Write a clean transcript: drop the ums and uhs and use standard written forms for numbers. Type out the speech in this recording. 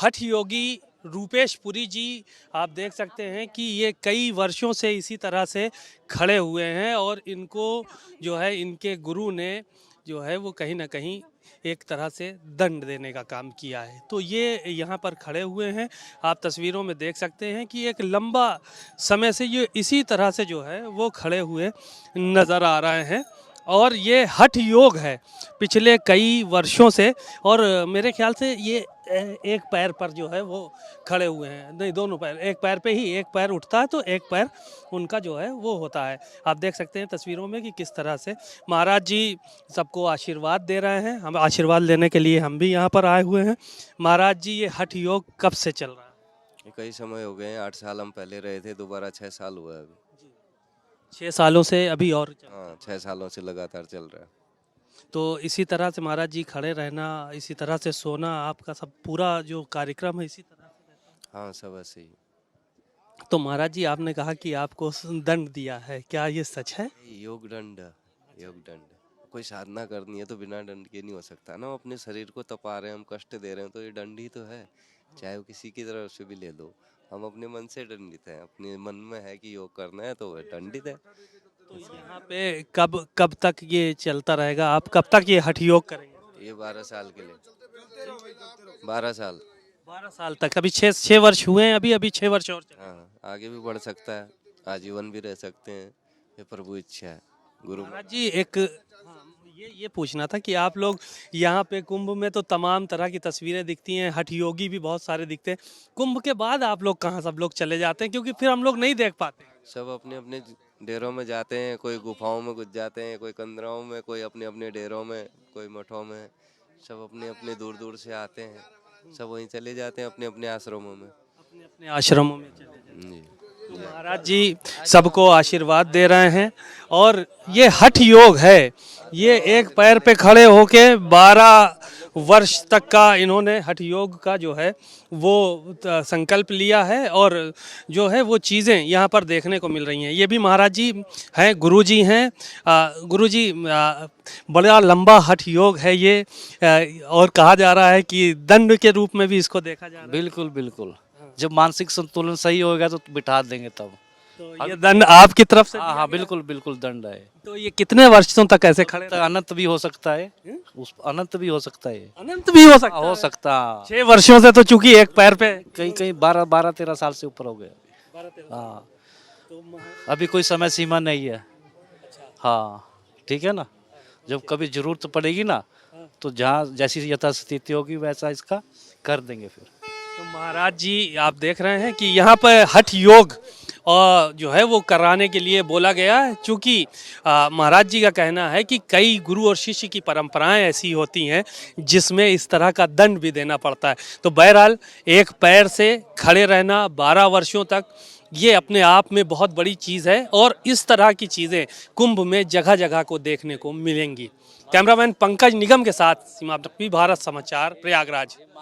हठ योगी रूपेश पुरी जी, आप देख सकते हैं कि ये कई वर्षों से इसी तरह से खड़े हुए हैं और इनको जो है इनके गुरु ने जो है वो कहीं ना कहीं एक तरह से दंड देने का काम किया है। तो ये यहाँ पर खड़े हुए हैं, आप तस्वीरों में देख सकते हैं कि एक लंबा समय से ये इसी तरह से जो है वो खड़े हुए नज़र आ रहे हैं और ये हठ योग है पिछले कई वर्षों से। और मेरे ख्याल से ये एक पैर पर जो है वो खड़े हुए हैं, नहीं दोनों पैर, एक पैर पे ही एक पैर उठता है तो एक पैर उनका जो है वो होता है। आप देख सकते हैं तस्वीरों में कि किस तरह से महाराज जी सबको आशीर्वाद दे रहे हैं। हम आशीर्वाद लेने के लिए हम भी यहाँ पर आए हुए हैं। महाराज जी, ये हठ योग कब से चल रहा है? कई समय हो गए हैं, 8 साल हम पहले रहे थे, दोबारा 6 साल हुआ है अभी। 6 सालों से अभी और हाँ, 6 सालों से लगातार चल रहा है। तो इसी तरह से महाराज जी खड़े रहना, इसी तरह से सोना, आपका सब पूरा जो कार्यक्रम है इसी तरह से रहता हाँ, सब ऐसे ही। है। तो महाराज जी, आपने कहा कि आपको दंड दिया है, क्या ये सच है? योग दंड, योग दंड। कोई साधना करनी है तो बिना दंड के नहीं हो सकता ना। अपने शरीर को तपा रहे हैं, हम कष्ट दे रहे हैं, तो ये दंड ही तो है। चाहे वो किसी की तरफ से भी ले लो, हम अपने मन से दंडित हैं। अपने मन में है कि योग करना है तो वह दंडित है। तो यहाँ पे कब कब तक ये चलता रहेगा? आप कब तक ये हठ योग करेंगे? ये 12 साल के लिए, 12 साल। 12 साल तक? अभी 6 वर्ष हुए हैं, अभी 6 वर्ष और चलेंगे। हाँ, आगे भी बढ़ सकता है, आजीवन भी रह सकते हैं, ये प्रभु इच्छा है। गुरु महाराज जी, एक ये पूछना था कि आप लोग यहाँ पे कुंभ में तो तमाम तरह की तस्वीरें दिखती हैं, हठ योगी भी बहुत सारे दिखते हैं। कुंभ के बाद आप लोग कहाँ सब लोग चले जाते हैं, क्योंकि फिर हम लोग नहीं देख पाते? सब अपने अपने डेरों में जाते हैं, कोई गुफाओं में घुस जाते हैं, कोई कंदराओं में, कोई अपने अपने डेरों में, कोई मठों में। सब अपने अपने दूर दूर से आते हैं, सब वहीं चले जाते हैं अपने अपने आश्रमों में। अपने अपने आश्रमों में चले जाते हैं। जी। तो महाराज जी सबको आशीर्वाद दे रहे हैं और ये हठ योग है। ये एक पैर पे खड़े होके 12 वर्ष तक का इन्होंने हठ योग का जो है वो संकल्प लिया है और जो है वो चीज़ें यहाँ पर देखने को मिल रही हैं। ये भी महाराज जी हैं, गुरु जी हैं। गुरु जी, बड़ा लंबा हठ योग है ये, और कहा जा रहा है कि दंड के रूप में भी इसको देखा जा रहा है। बिल्कुल बिल्कुल, जब मानसिक संतुलन सही होगा तो बिठा देंगे तब। तो ये दंड आपकी तरफ से? हाँ हाँ, बिल्कुल बिल्कुल दंड है। तो ये कितने वर्षों तक ऐसे खड़े? तो अनंत भी हो सकता है, उस अनंत भी हो सकता है। अनंत भी हो सकता हो है? सकता। 6 वर्षों से तो चूंकि एक पैर पे कहीं कहीं 12-13 साल से ऊपर हो गए। हाँ, अभी कोई समय सीमा नहीं है। हाँ, ठीक है ना। जब कभी जरूरत पड़ेगी ना, तो जहाँ जैसी यथास्थिति होगी वैसा इसका कर देंगे फिर। तो महाराज जी, आप देख रहे हैं कि यहाँ पर हठ योग और जो है वो कराने के लिए बोला गया है, चूँकि महाराज जी का कहना है कि कई गुरु और शिष्य की परंपराएं ऐसी होती हैं जिसमें इस तरह का दंड भी देना पड़ता है। तो बहरहाल एक पैर से खड़े रहना 12 वर्षों तक, ये अपने आप में बहुत बड़ी चीज़ है और इस तरह की चीज़ें कुंभ में जगह जगह को देखने को मिलेंगी। कैमरामैन पंकज निगम के साथ सीमा भारत समाचार, प्रयागराज।